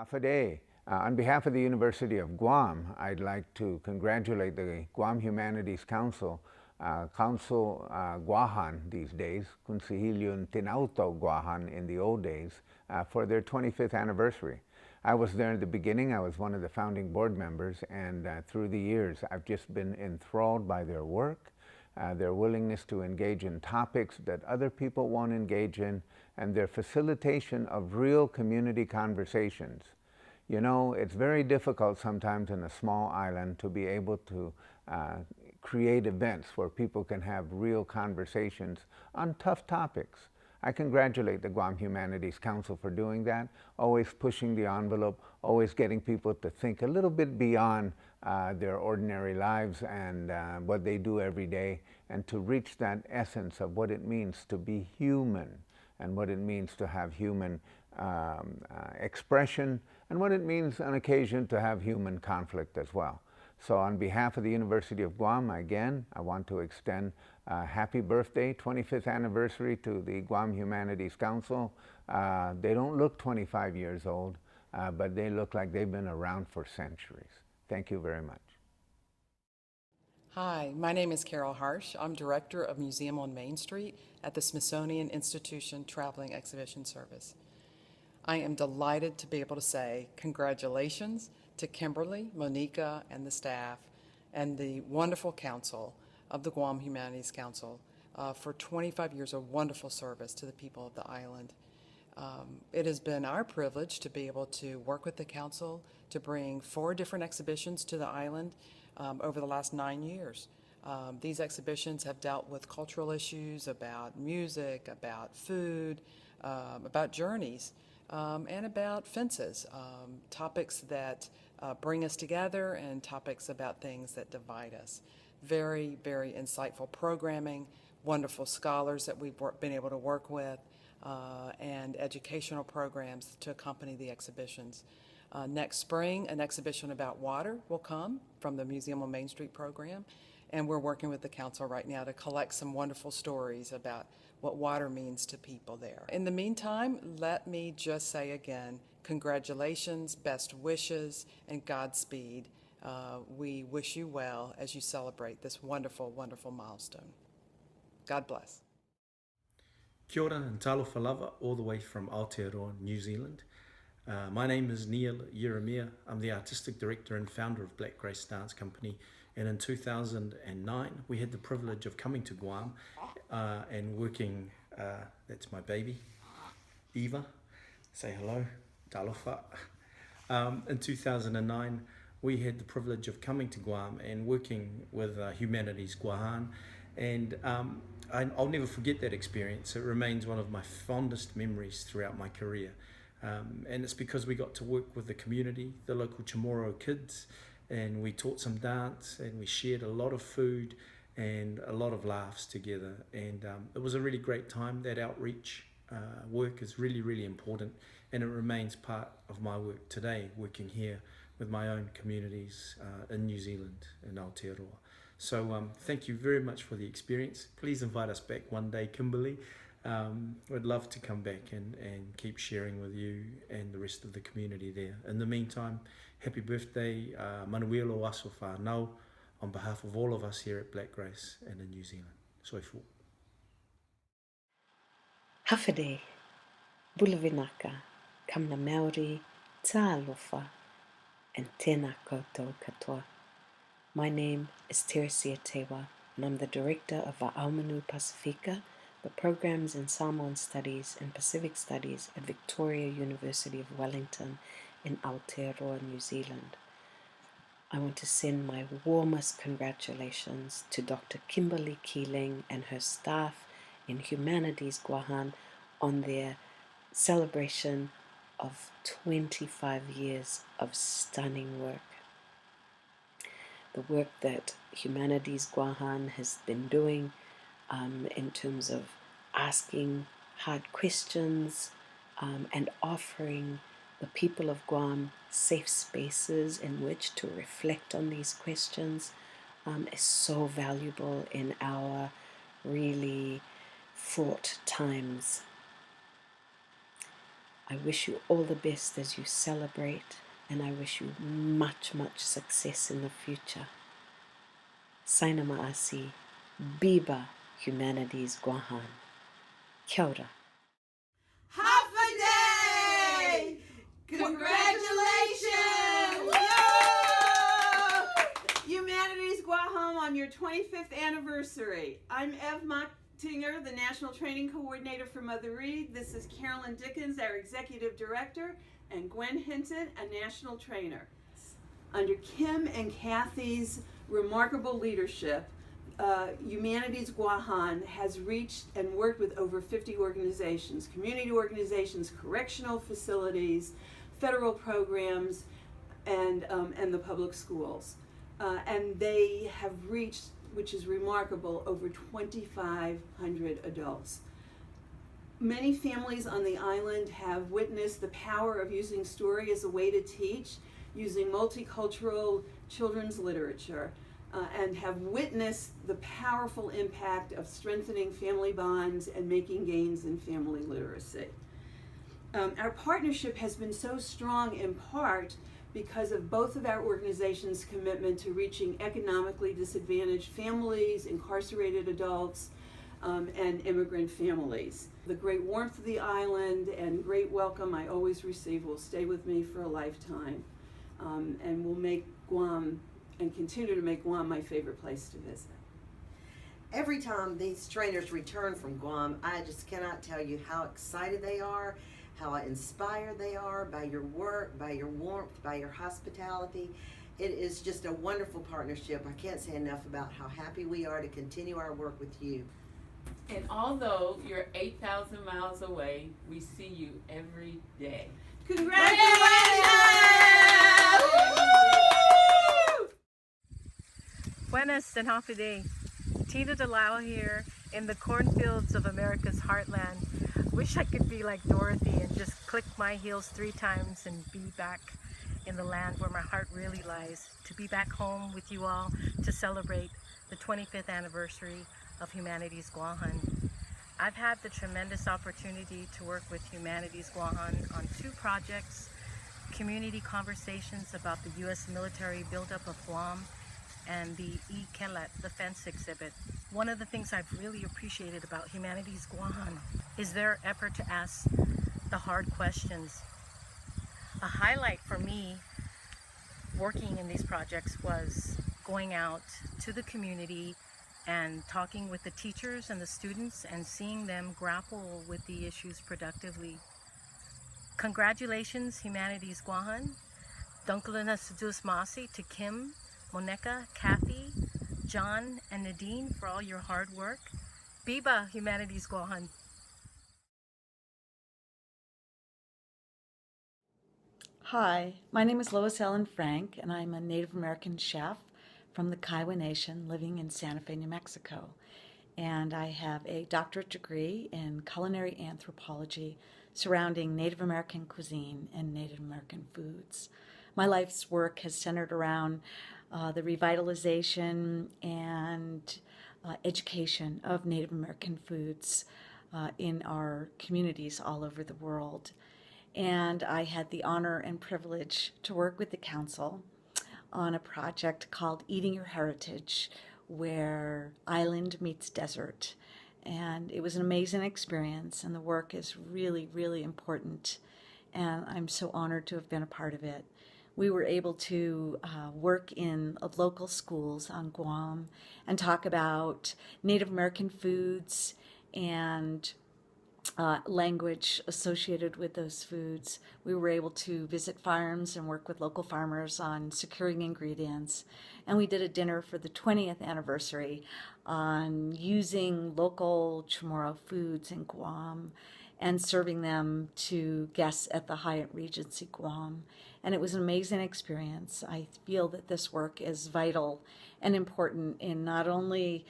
Hafa. On behalf of the University of Guam, I'd like to congratulate the Guam Humanities Council, Guåhan these days, Kunsihiliun Tinauto Guåhan in the old days, for their 25th anniversary. I was there at the beginning. I was one of the founding board members, and through the years, I've just been enthralled by their work, their willingness to engage in topics that other people won't engage in, and their facilitation of real community conversations. You know, it's very difficult sometimes in a small island to be able to create events where people can have real conversations on tough topics. I congratulate the Guam Humanities Council for doing that, always pushing the envelope, always getting people to think a little bit beyond their ordinary lives and what they do every day, and to reach that essence of what it means to be human and what it means to have human expression and what it means on occasion to have human conflict as well. So on behalf of the University of Guam, again, I want to extend happy birthday, 25th anniversary to the Guam Humanities Council. They don't look 25 years old, but they look like they've been around for centuries. Thank you very much. Hi, my name is Carol Harsh. I'm Director of Museum on Main Street at the Smithsonian Institution Traveling Exhibition Service. I am delighted to be able to say congratulations to Kimberly, Monica, and the staff, and the wonderful council of the Guam Humanities Council for 25 years of wonderful service to the people of the island. It has been our privilege to be able to work with the council to bring 4 different exhibitions to the island over the last 9 years. These exhibitions have dealt with cultural issues about music, about food, about journeys, and about fences, topics that bring us together and topics about things that divide us. Very, very insightful programming, wonderful scholars that we've been able to work with, and educational programs to accompany the exhibitions. Next spring, an exhibition about water will come from the Museum on Main Street program, and we're working with the council right now to collect some wonderful stories about what water means to people there. In the meantime, let me just say again, congratulations, best wishes, and Godspeed. We wish you well as you celebrate this wonderful, wonderful milestone. God bless. Kia ora and talofa lava, all the way from Aotearoa, New Zealand. My name is Neil Leremia. I'm the Artistic Director and founder of Black Grace Dance Company, and in 2009 we had the privilege of coming to Guam and working, that's my baby, Eva, say hello, talofa. In 2009 we had the privilege of coming to Guam and working with Humanities Guåhan, and I'll never forget that experience. It remains one of my fondest memories throughout my career. And it's because we got to work with the community, the local Chamorro kids, and we taught some dance, and we shared a lot of food and a lot of laughs together. And it was a really great time. That outreach work is really, really important, and it remains part of my work today, working here with my own communities in New Zealand, in Aotearoa. So thank you very much for the experience. Please invite us back one day, Kimberly. We'd love to come back and keep sharing with you and the rest of the community there. In the meantime, happy birthday, Manuel o Aso Whanau, on behalf of all of us here at Black Grace and in New Zealand. Soifo. Hafide, Bulavinaka, Kamna Maori, Ta'alofa, and Tēnā koutou katoa. My name is Teresia Tewa, and I'm the director of Aumanu Pacifica, the programs in Samoan Studies and Pacific Studies at Victoria University of Wellington in Aotearoa, New Zealand. I want to send my warmest congratulations to Dr. Kimberly Keeling and her staff in Humanities Guåhan on their celebration of 25 years of stunning work. The work that Humanities Guåhan has been doing in terms of asking hard questions and offering the people of Guam safe spaces in which to reflect on these questions is so valuable in our really fraught times. I wish you all the best as you celebrate, and I wish you much, much success in the future. Saina ma'asi, Biba Humanities Guåhan. Kia ora. Happy day! Congratulations! Woo! Humanities Guåhan on your 25th anniversary. I'm Ev Tinger, the National Training Coordinator for Mother Reed. This is Carolyn Dickens, our Executive Director, and Gwen Hinton, a National Trainer. Under Kim and Kathy's remarkable leadership, Humanities Guåhan has reached and worked with over 50 organizations, community organizations, correctional facilities, federal programs, and the public schools. And they have reached, which is remarkable, over 2,500 adults. Many families on the island have witnessed the power of using story as a way to teach, using multicultural children's literature, and have witnessed the powerful impact of strengthening family bonds and making gains in family literacy. Our partnership has been so strong in part because of both of our organizations' commitment to reaching economically disadvantaged families, incarcerated adults, and immigrant families. The great warmth of the island and great welcome I always receive will stay with me for a lifetime, and will make Guam, and continue to make Guam, my favorite place to visit. Every time these trainers return from Guam, I just cannot tell you how excited they are, how inspired they are by your work, by your warmth, by your hospitality. It is just a wonderful partnership. I can't say enough about how happy we are to continue our work with you. And although you're 8,000 miles away, we see you every day. Congratulations! Buenas and happy day. Tina DeLisle here in the cornfields of America's heartland. Wish I could be like Dorothy and just click my heels 3 times and be back in the land where my heart really lies. To be back home with you all to celebrate the 25th anniversary of Humanities Guåhan. I've had the tremendous opportunity to work with Humanities Guåhan on 2 projects, community conversations about the U.S. military buildup of Guam, and the Kelet, the fence exhibit. One of the things I've really appreciated about Humanities Guåhan is their effort to ask the hard questions. A highlight for me working in these projects was going out to the community and talking with the teachers and the students and seeing them grapple with the issues productively. Congratulations, Humanities Guåhan. Dunkalana Sedus Masi to Kim, Monica, Kathy, John, and Nadine for all your hard work. Biba Humanities Guåhan. Hi, my name is Lois Ellen Frank, and I'm a Native American chef from the Kiowa Nation living in Santa Fe, New Mexico. And I have a doctorate degree in culinary anthropology surrounding Native American cuisine and Native American foods. My life's work has centered around the revitalization and education of Native American foods in our communities all over the world. And I had the honor and privilege to work with the council on a project called Eating Your Heritage, where island meets desert. And it was an amazing experience, and the work is really, really important. And I'm so honored to have been a part of it. We were able to work in local schools on Guam and talk about Native American foods and language associated with those foods. We were able to visit farms and work with local farmers on securing ingredients. And we did a dinner for the 20th anniversary on using local Chamorro foods in Guam and serving them to guests at the Hyatt Regency Guam. And it was an amazing experience. I feel that this work is vital and important in not only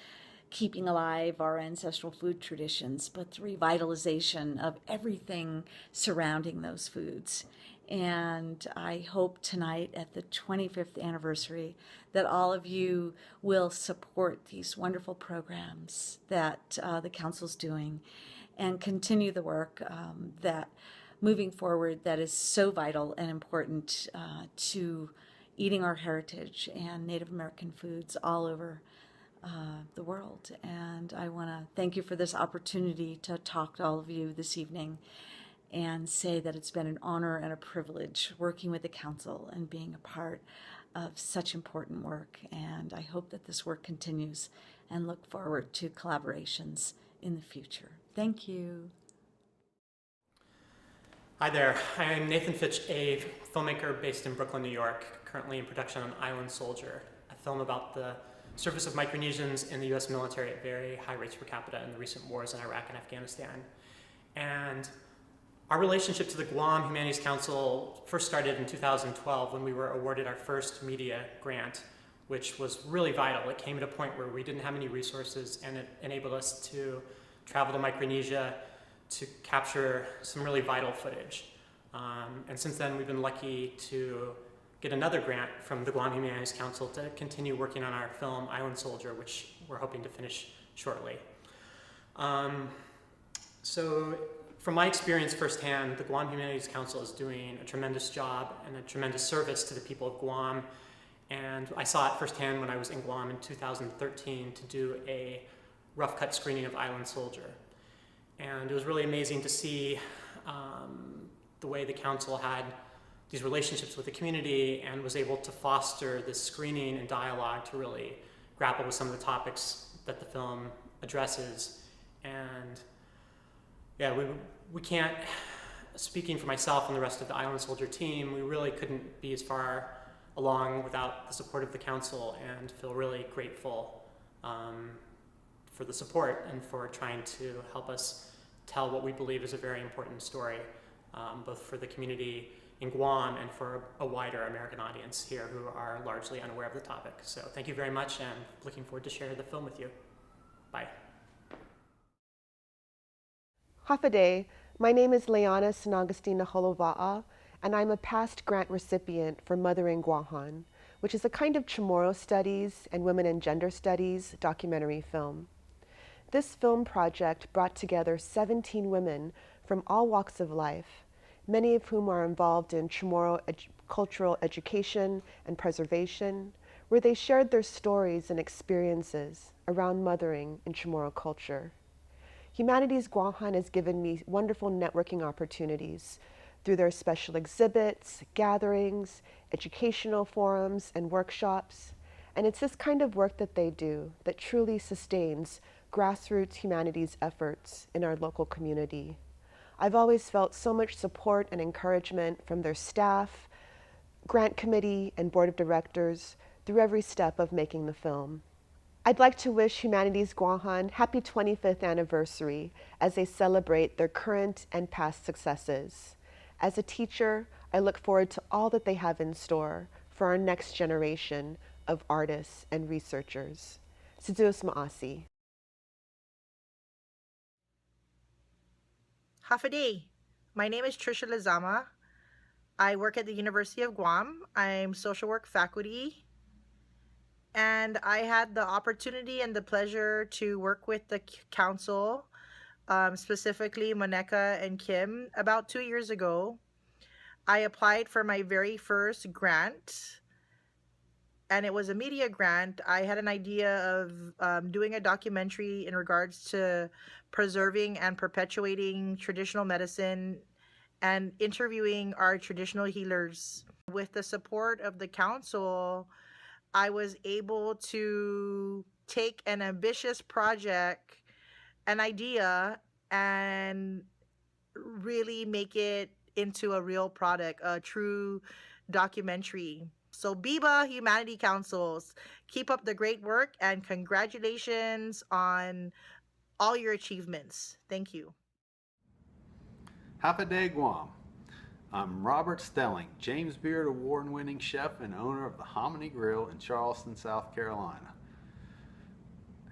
keeping alive our ancestral food traditions, but the revitalization of everything surrounding those foods. And I hope tonight at the 25th anniversary that all of you will support these wonderful programs that the council's doing and continue the work that moving forward that is so vital and important to eating our heritage and Native American foods all over the world. And I want to thank you for this opportunity to talk to all of you this evening and say that it's been an honor and a privilege working with the council and being a part of such important work. And I hope that this work continues and look forward to collaborations in the future. Thank you. Hi there, I'm Nathan Fitch, a filmmaker based in Brooklyn, New York, currently in production on Island Soldier, a film about the service of Micronesians in the US military at very high rates per capita in the recent wars in Iraq and Afghanistan. And our relationship to the Guam Humanities Council first started in 2012 when we were awarded our first media grant, which was really vital. It came at a point where we didn't have any resources, and it enabled us to travel to Micronesia to capture some really vital footage. And since then, we've been lucky to get another grant from the Guam Humanities Council to continue working on our film Island Soldier, which we're hoping to finish shortly. So from my experience firsthand, the Guam Humanities Council is doing a tremendous job and a tremendous service to the people of Guam. And I saw it firsthand when I was in Guam in 2013 to do a rough cut screening of Island Soldier. And it was really amazing to see the way the council had these relationships with the community and was able to foster this screening and dialogue to really grapple with some of the topics that the film addresses. And yeah, we can't, speaking for myself and the rest of the Island Soldier team, we really couldn't be as far along without the support of the council, and feel really grateful for the support and for trying to help us tell what we believe is a very important story, both for the community in Guam and for a wider American audience here who are largely unaware of the topic. So thank you very much, and looking forward to share the film with you. Bye. Hafaday, my name is Leana Sinagostina Holova'a, and I'm a past grant recipient for Mothering Guåhan, which is a kind of Chamorro studies and women and gender studies documentary film. This film project brought together 17 women from all walks of life, many of whom are involved in Chamorro cultural education and preservation, where they shared their stories and experiences around mothering in Chamorro culture. Humanities Guåhan has given me wonderful networking opportunities through their special exhibits, gatherings, educational forums, and workshops. And it's this kind of work that they do that truly sustains grassroots humanities efforts in our local community. I've always felt so much support and encouragement from their staff, grant committee, and board of directors through every step of making the film. I'd like to wish Humanities Guåhan happy 25th anniversary as they celebrate their current and past successes. As a teacher, I look forward to all that they have in store for our next generation of artists and researchers. Siduos Ma'asi. Hafaday. My name is Trisha Lizama. I work at the University of Guam. I'm social work faculty. And I had the opportunity and the pleasure to work with the council, specifically Monica and Kim, about 2 years ago. I applied for my very first grant, and it was a media grant. I had an idea of doing a documentary in regards to preserving and perpetuating traditional medicine and interviewing our traditional healers. With the support of the council, I was able to take an ambitious project, an idea, and really make it into a real product, a true documentary. So Biba Humanities Councils, keep up the great work, and congratulations on all your achievements. Thank you. Hafaday Guam. I'm Robert Stehling, James Beard award-winning chef and owner of the Hominy Grill in Charleston, South Carolina.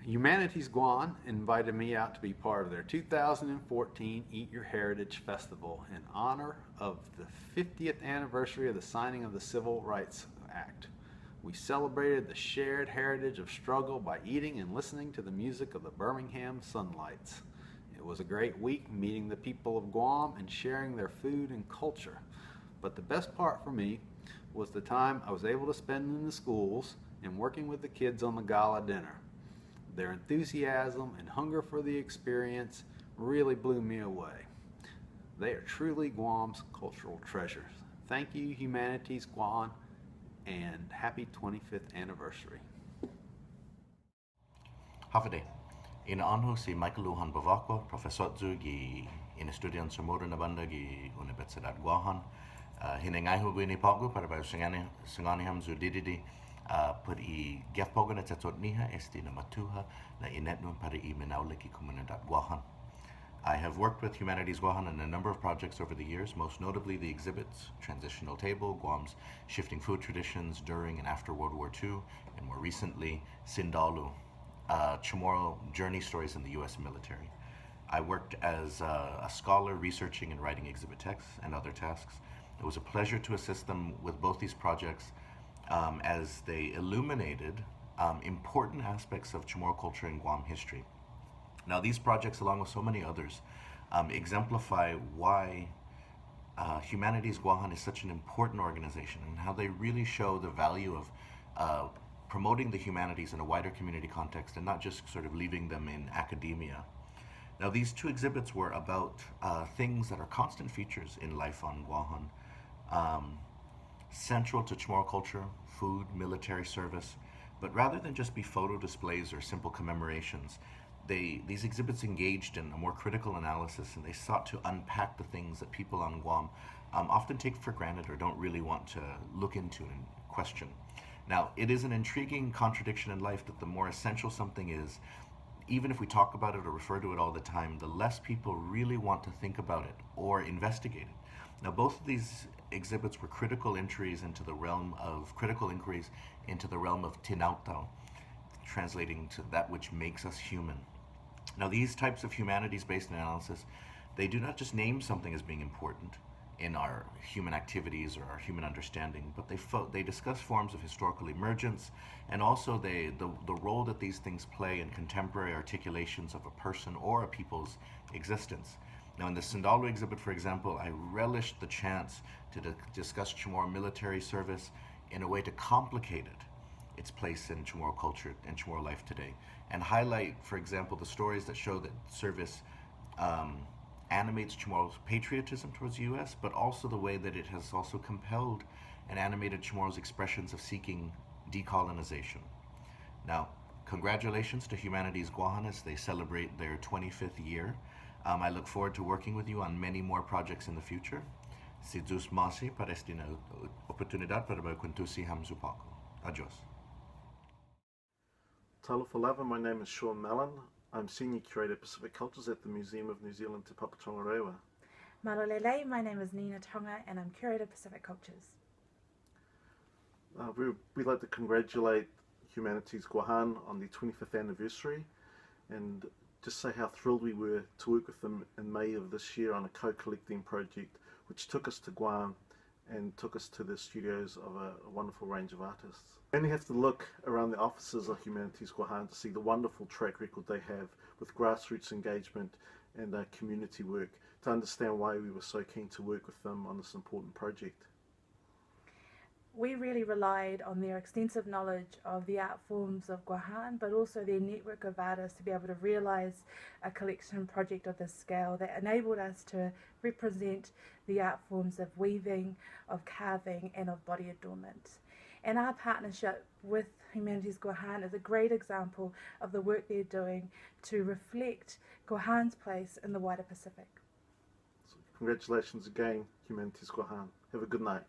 Humanities Guåhan invited me out to be part of their 2014 Eat Your Heritage Festival in honor of the 50th anniversary of the signing of the Civil Rights Act. We celebrated the shared heritage of struggle by eating and listening to the music of the Birmingham Sunlights. It was a great week meeting the people of Guam and sharing their food and culture. But the best part for me was the time I was able to spend in the schools and working with the kids on the gala dinner. Their enthusiasm and hunger for the experience really blew me away. They are truly Guam's cultural treasures. Thank you, Humanities Guåhan, and happy 25th anniversary. Hafade. Ina anho si Michaeluhan Bevacqua, professor gi in estudian Chamorro na banda gi Universidad Guåhan. Hinengaihu gwini pagu para ba singani ham zudididi per I gefpoga na tatot niha esti na matuha na inetnum para I menauliki comunidad Guåhan. I have worked with Humanities Guåhan on a number of projects over the years, most notably the exhibits, Transitional Table, Guam's shifting food traditions during and after World War II, and more recently, Sindalu, Chamorro journey stories in the U.S. military. I worked as a scholar researching and writing exhibit texts and other tasks. It was a pleasure to assist them with both these projects as they illuminated important aspects of Chamorro culture and Guam history. Now, these projects, along with so many others, exemplify why Humanities Guåhan is such an important organization and how they really show the value of promoting the humanities in a wider community context and not just sort of leaving them in academia. Now, these two exhibits were about things that are constant features in life on Guåhan, central to Chamorro culture, food, military service, but rather than just be photo displays or simple commemorations, these exhibits engaged in a more critical analysis, and they sought to unpack the things that people on Guam often take for granted or don't really want to look into and question. Now, it is an intriguing contradiction in life that the more essential something is, even if we talk about it or refer to it all the time, the less people really want to think about it or investigate it. Now, both of these exhibits were critical inquiries into the realm of tinautau, translating to that which makes us human. Now, these types of humanities-based analysis, they do not just name something as being important in our human activities or our human understanding, but they discuss forms of historical emergence and also the role that these things play in contemporary articulations of a person or a people's existence. Now, in the Sindalu exhibit, for example, I relished the chance to discuss Chamorro military service in a way to complicate its place in Chamorro culture and Chamorro life today, and highlight, for example, the stories that show that service animates Chamorro's patriotism towards the U.S., but also the way that it has also compelled and animated Chamorro's expressions of seeking decolonization. Now, congratulations to Humanities Guåhan as they celebrate their 25th year. I look forward to working with you on many more projects in the future. Si Zeus Masi para esta oportunidad para contusi hamzupaku. Adios. Talofa lava, my name is Sean Mallon. I'm Senior Curator Pacific Cultures at the Museum of New Zealand Te Papa Tongarewa. Malolele, my name is Nina Tonga and I'm Curator Pacific Cultures. We'd like to congratulate Humanities Guåhan on the 25th anniversary and just say how thrilled we were to work with them in May of this year on a co-collecting project which took us to Guam and took us to the studios of a wonderful range of artists. You only have to look around the offices of Humanities Guåhan to see the wonderful track record they have with grassroots engagement and community work to understand why we were so keen to work with them on this important project. We really relied on their extensive knowledge of the art forms of Guåhan, but also their network of artists to be able to realise a collection project of this scale that enabled us to represent the art forms of weaving, of carving and of body adornment. And our partnership with Humanities Guåhan is a great example of the work they're doing to reflect Guåhan's place in the wider Pacific. So congratulations again, Humanities Guåhan. Have a good night.